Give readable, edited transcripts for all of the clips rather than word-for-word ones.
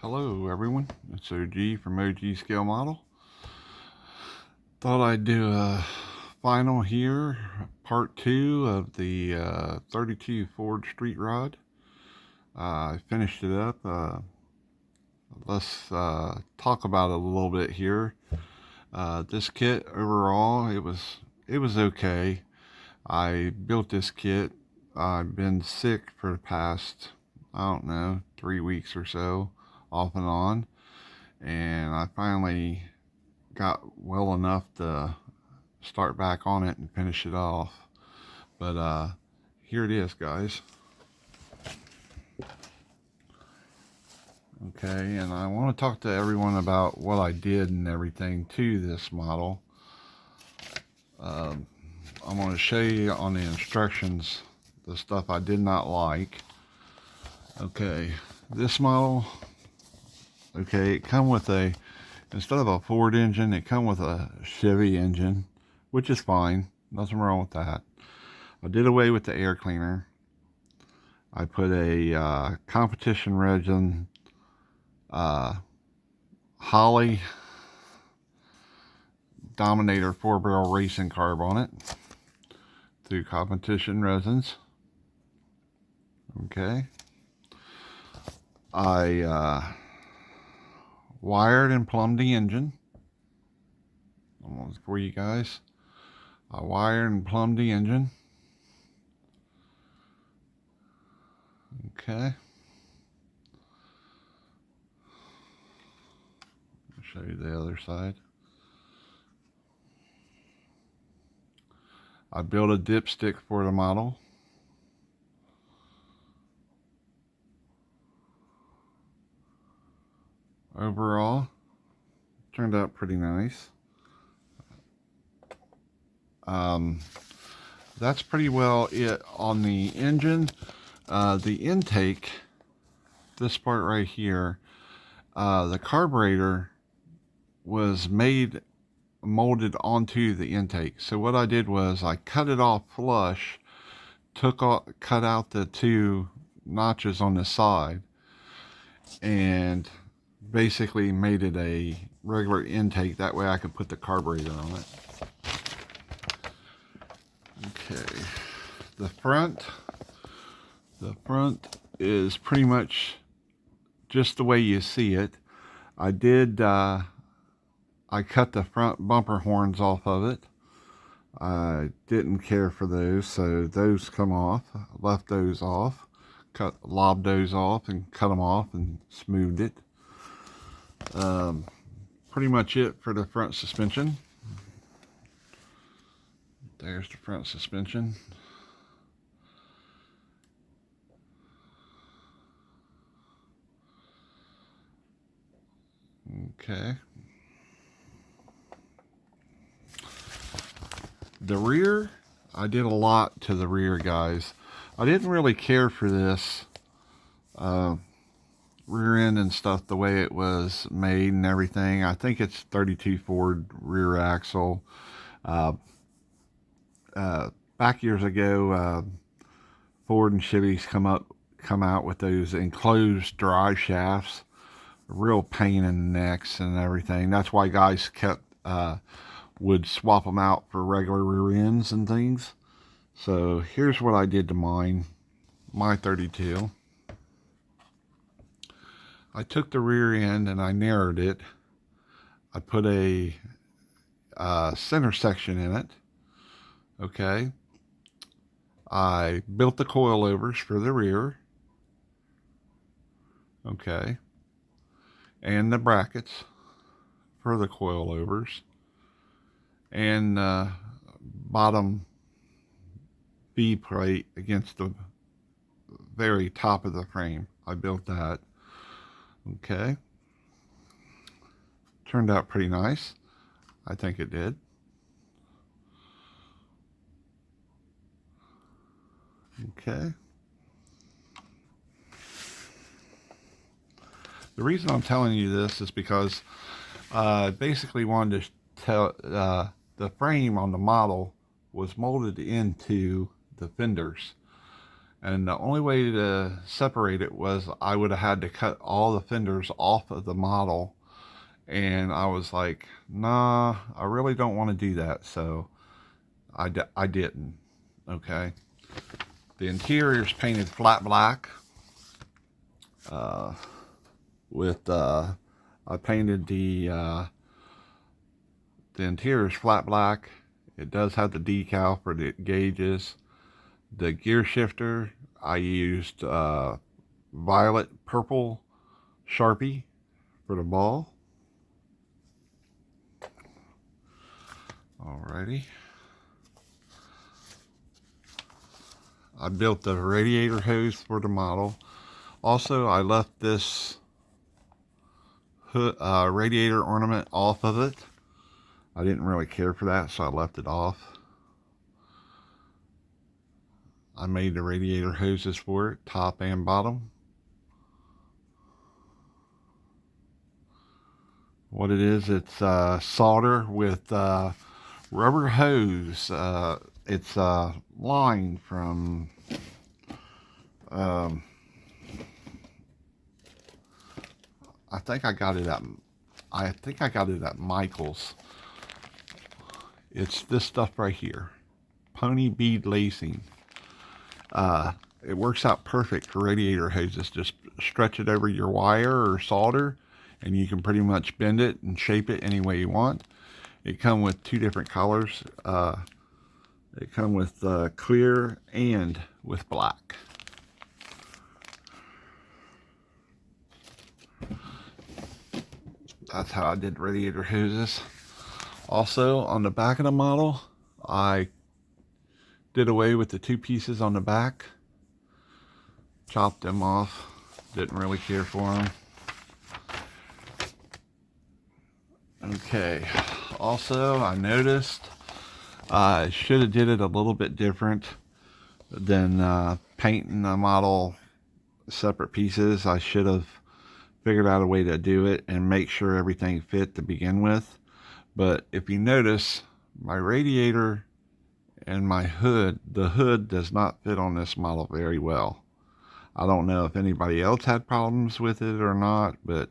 Hello everyone, it's OG from OG Scale Model. Thought I'd do a final here, part 2 of the 32 Ford Street Rod. I finished it up. Let's talk about it a little bit here. This kit overall, it was okay. I built this kit. I've been sick for the past, I don't know, 3 weeks or so, off and on, and I finally got well enough to start back on it and finish it off. But here it is, guys. Okay, and I want to talk to everyone about what I did and everything to this model. I'm going to show you on the instructions the stuff I did not like. Okay, this model, okay, it come with instead of a Ford engine, it come with a Chevy engine, which is fine. Nothing wrong with that. I did away with the air cleaner. I put a competition resin Holley Dominator 4-barrel racing carb on it through competition resins. Okay. I wired and plumbed the engine. Almost for you guys. I wired and plumbed the engine. Okay. I'll show you the other side. I built a dipstick for the model. Overall, turned out pretty nice. That's pretty well it on the engine. The intake, this part right here, the carburetor was molded onto the intake. So what I did was I cut it off flush, cut out the 2 notches on the side, and basically made it a regular intake. That way I could put the carburetor on it. Okay, the front is pretty much just the way you see it. I cut the front bumper horns off of it. I didn't care for those, so those come off. I left those off, lobbed those off and cut them off and smoothed it. Pretty much it for the front suspension. There's the front suspension. Okay. The rear, I did a lot to the rear, guys. I didn't really care for this rear end and stuff, the way it was made and everything. I think it's 32 Ford rear axle. Back years ago, Ford and Chevy's come out with those enclosed drive shafts. A real pain in the necks and everything. That's why guys would swap them out for regular rear ends and things. So here's what I did to my 32. I took the rear end and I narrowed it. I put a center section in it. Okay. I built the coilovers for the rear. Okay. And the brackets for the coilovers. And bottom B plate against the very top of the frame. I built that. Okay. Turned out pretty nice. I think it did. Okay. The reason I'm telling you this is because I basically wanted to tell the frame on the model was molded into the fenders. And the only way to separate it was I would have had to cut all the fenders off of the model. And I was like, nah, I really don't want to do that. So I didn't. Okay. The interior is painted flat black. With I painted the interior is flat black. It does have the decal for the gauges. The gear shifter, I used violet purple Sharpie for the ball. Alrighty. I built the radiator hose for the model. Also, I left this hood, radiator ornament off of it. I didn't really care for that, so I left it off. I made the radiator hoses for it, top and bottom. What it is, it's solder with rubber hose. It's a line from I think I got it at Michael's. It's this stuff right here, pony bead lacing. It works out perfect for radiator hoses. Just stretch it over your wire or solder, and you can pretty much bend it and shape it any way you want. It comes with two different colors. It comes with clear and with black. That's how I did radiator hoses. Also, on the back of the model, I did away with the two pieces on the back. Chopped them off. Didn't really care for them. Okay. Also, I noticed I should have did it a little bit different than painting the model separate pieces. I should have figured out a way to do it and make sure everything fit to begin with. But if you notice, my radiator and my hood, the hood does not fit on this model very well. I don't know if anybody else had problems with it or not, but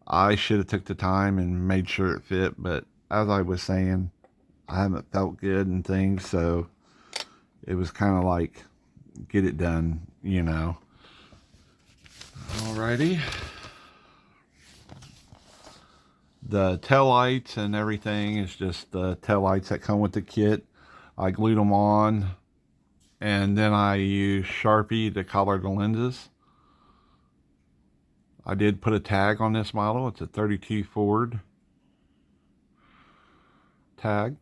I should have took the time and made sure it fit. But as I was saying, I haven't felt good and things, so it was kind of like, get it done, you know. Alrighty. The tail lights and everything is just the tail lights that come with the kit. I glued them on, and then I used Sharpie to color the lenses. I did put a tag on this model. It's a 32 Ford tag.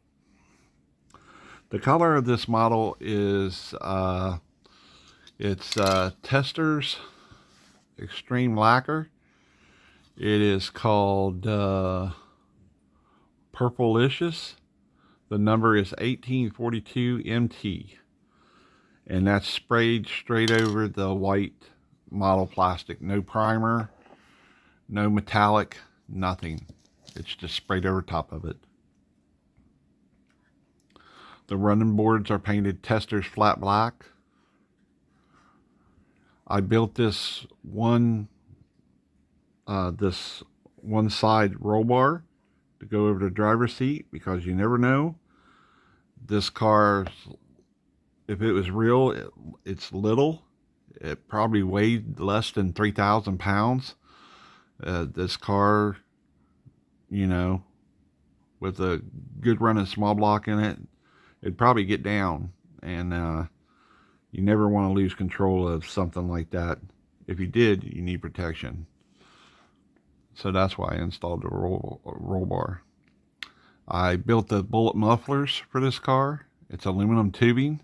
The color of this model is it's Testors Extreme Lacquer. It is called Purplicious. The number is 1842 MT, and that's sprayed straight over the white model plastic. No primer, no metallic, nothing. It's just sprayed over top of it. The running boards are painted Testors Flat Black. I built this one side roll bar to go over the driver's seat, because you never know. This car, if it was real, it's little. It probably weighed less than 3,000 pounds. This car, you know, with a good running small block in it, it'd probably get down. And you never want to lose control of something like that. If you did, you need protection. So that's why I installed the roll bar. I built the bullet mufflers for this car. It's aluminum tubing.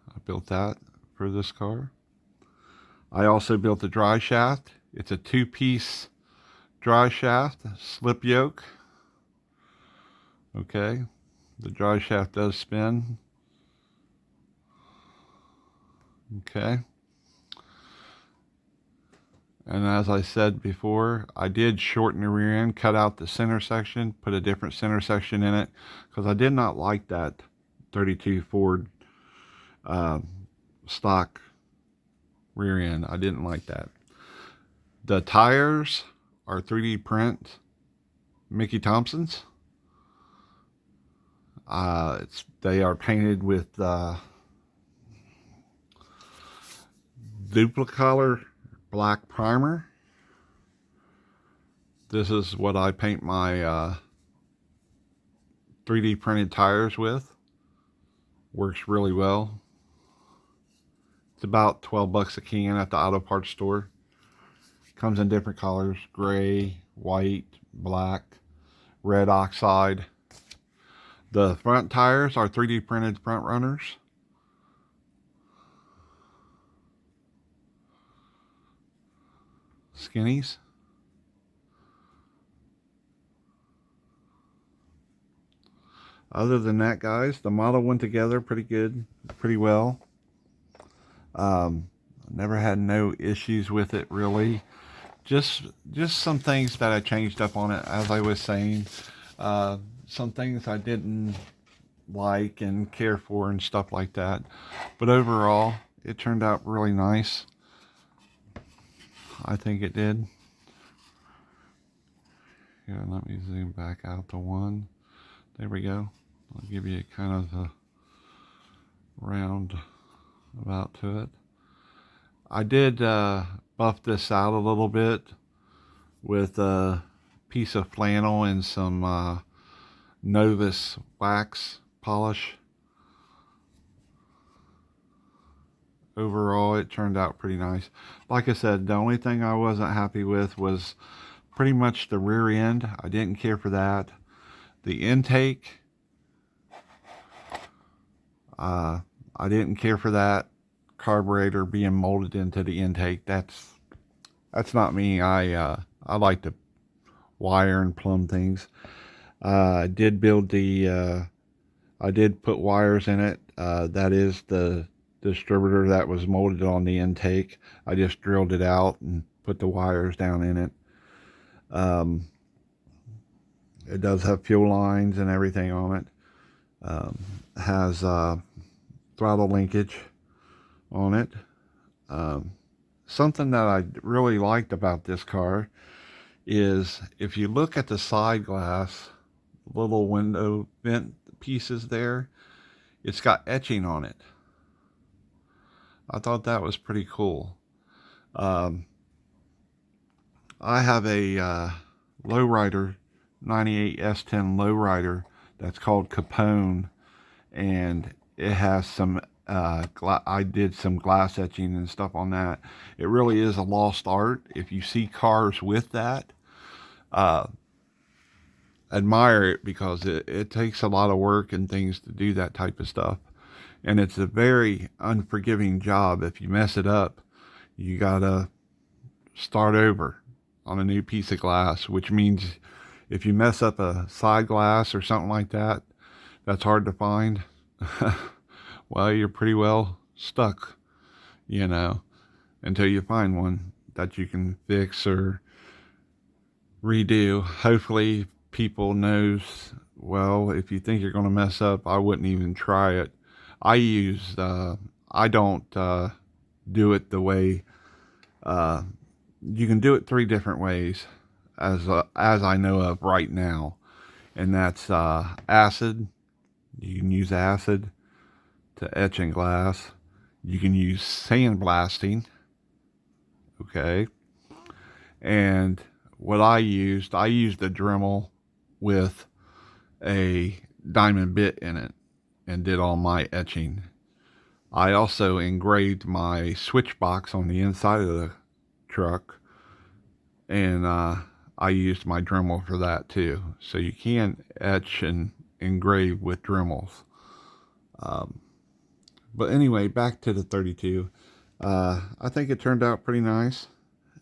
I built that for this car. I also built the dry shaft. It's a 2-piece dry shaft, slip yoke. Okay, the dry shaft does spin. Okay. And as I said before, I did shorten the rear end, cut out the center section, put a different center section in it, because I did not like that 32 Ford stock rear end. I didn't like that. The tires are 3D print Mickey Thompsons. They are painted with Duplicolor black primer. This is what I paint my 3D printed tires with. Works really well. It's about 12 bucks a can at the auto parts store. Comes in different colors: gray, white, black, red oxide. The front tires are 3D printed front runners. Skinnies. Other than that, guys, the model went together pretty good, pretty well. Never had no issues with it, really. Just some things that I changed up on it, as I was saying. Some things I didn't like and care for and stuff like that. But overall, it turned out really nice. I think it did. Here, let me zoom back out to one. There we go. I'll give you kind of a round about to it. I did buff this out a little bit with a piece of flannel and some Novus wax polish. Overall, it turned out pretty nice. Like I said, the only thing I wasn't happy with was pretty much the rear end. I didn't care for that. The intake, I didn't care for that carburetor being molded into the intake. That's not me. I like to wire and plumb things. I did build the I did put wires in it. That is the distributor that was molded on the intake. I just drilled it out and put the wires down in it. It does have fuel lines and everything on it. Has throttle linkage on it. Something that I really liked about this car is if you look at the side glass, little window vent pieces there, it's got etching on it. I thought that was pretty cool. I have a lowrider, 98 S10 lowrider that's called Capone, and it has some I did some glass etching and stuff on that. It really is a lost art. If you see cars with that, admire it, because it takes a lot of work and things to do that type of stuff. And it's a very unforgiving job. If you mess it up, you gotta start over on a new piece of glass, which means if you mess up a side glass or something like that, that's hard to find. Well, you're pretty well stuck, you know, until you find one that you can fix or redo. Hopefully people knows, well, if you think you're going to mess up, I wouldn't even try it. I don't do it the way, you can do it 3 different ways as I know of right now. And that's acid. You can use acid to etch in glass. You can use sandblasting. Okay. And what I used a Dremel with a diamond bit in it and did all my etching. I also engraved my switch box on the inside of the truck, and I used my Dremel for that too. So you can etch and engrave with Dremels. But anyway, back to the 32. I think it turned out pretty nice.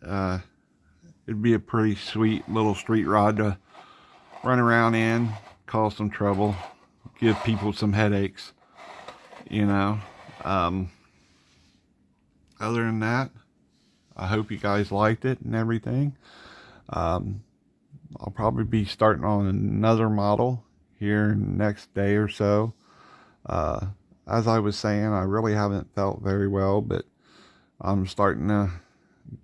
It'd be a pretty sweet little street rod to run around in, cause some trouble, give people some headaches, you know. Other than that, I hope you guys liked it and everything. I'll probably be starting on another model here in the next day or so. as I was saying, I really haven't felt very well, but I'm starting to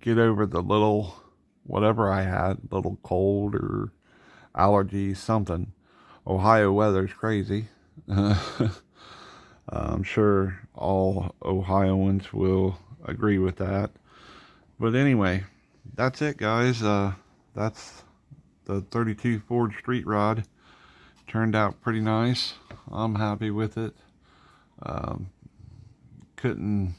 get over the little, whatever I had, little cold or allergy, something. Ohio weather's crazy. I'm sure all Ohioans will agree with that. But anyway, that's it, guys. That's the 32 Ford Street Rod. Turned out pretty nice. I'm happy with it. Um, couldn't,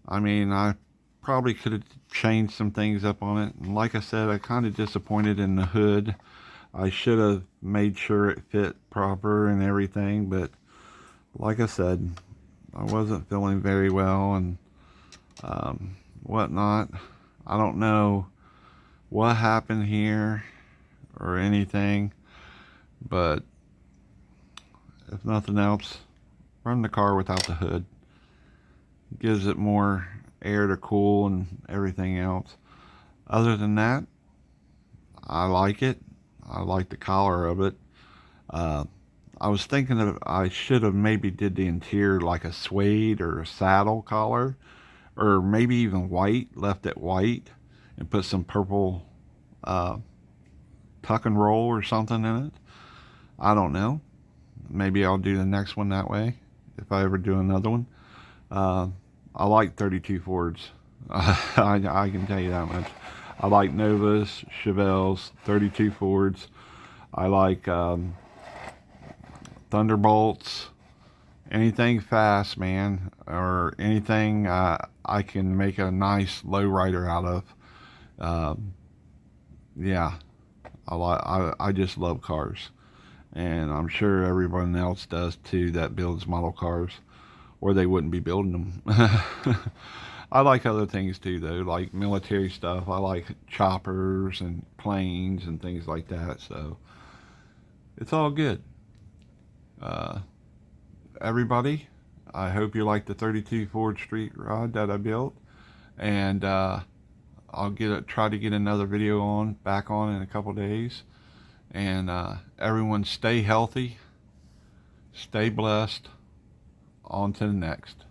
I mean, I probably could have changed some things up on it. And like I said, I kind of disappointed in the hood. I should have made sure it fit proper and everything, but like I said, I wasn't feeling very well and whatnot. I don't know what happened here or anything, but if nothing else, run the car without the hood. Gives it more air to cool and everything else. Other than that, I like it. I like the color of it. I was thinking that I should have maybe did the interior like a suede or a saddle collar, or maybe even white, left it white, and put some purple tuck and roll or something in it. I don't know. Maybe I'll do the next one that way if I ever do another one. I like 32 Fords. I can tell you that much. I like Novas, Chevelles, 32 Fords. I like Thunderbolts. Anything fast, man, or anything I can make a nice lowrider out of. Yeah, I just love cars, and I'm sure everyone else does too that builds model cars, or they wouldn't be building them. I like other things too, though, like military stuff. I like choppers and planes and things like that. So it's all good. Uh, Everybody, I hope you like the 32 Ford Street Rod that I built, and I'll try to get another video back on in a couple days. And everyone stay healthy, stay blessed. On to the next.